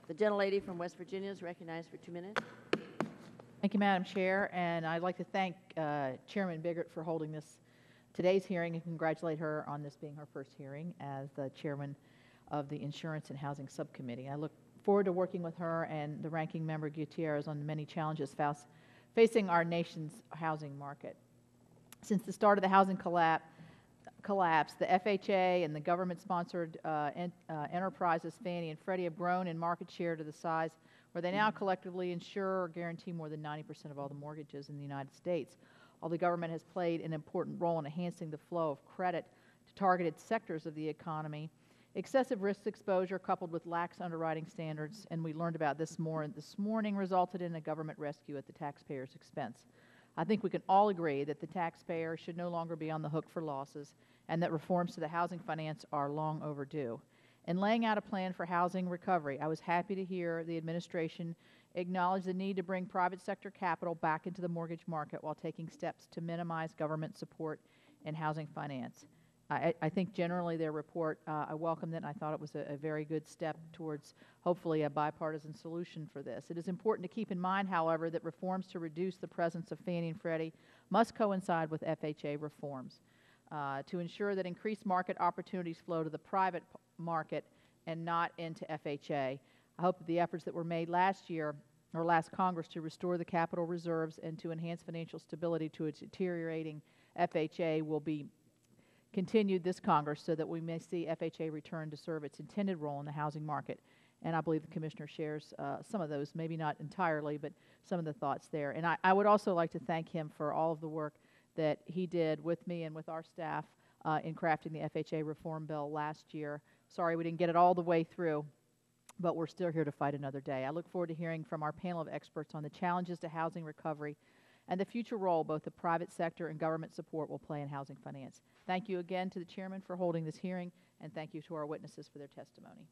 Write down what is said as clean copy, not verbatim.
The gentlelady from West Virginia is recognized for 2 minutes. Thank you, Madam Chair, and I'd like to thank Chairman Biggert for holding today's hearing and congratulate her on this being her first hearing as the chairman of the Insurance and Housing Subcommittee. I look forward to working with her and the ranking member Gutierrez on the many challenges facing our nation's housing market. Since the start of the housing collapse, the FHA and the government-sponsored enterprises, Fannie and Freddie, have grown in market share to the size where they now collectively insure or guarantee more than 90% of all the mortgages in the United States. While the government has played an important role in enhancing the flow of credit to targeted sectors of the economy, excessive risk exposure coupled with lax underwriting standards, and we learned about this more this morning, resulted in a government rescue at the taxpayer's expense. I think we can all agree that the taxpayer should no longer be on the hook for losses and that reforms to the housing finance are long overdue. In laying out a plan for housing recovery, I was happy to hear the administration acknowledge the need to bring private sector capital back into the mortgage market while taking steps to minimize government support in housing finance. I think generally their report, I welcomed it, and I thought it was a very good step towards hopefully a bipartisan solution for this. It is important to keep in mind, however, that reforms to reduce the presence of Fannie and Freddie must coincide with FHA reforms to ensure that increased market opportunities flow to the private market and not into FHA. I hope that the efforts that were made last year or last Congress to restore the capital reserves and to enhance financial stability to a deteriorating FHA will be continued this Congress so that we may see FHA return to serve its intended role in the housing market. And I believe the Commissioner shares some of those, maybe not entirely, but some of the thoughts there. And I would also like to thank him for all of the work that he did with me and with our staff in crafting the FHA reform bill last year. Sorry we didn't get it all the way through, but we're still here to fight another day. I look forward to hearing from our panel of experts on the challenges to housing recovery and the future role both the private sector and government support will play in housing finance. Thank you again to the chairman for holding this hearing, and thank you to our witnesses for their testimony.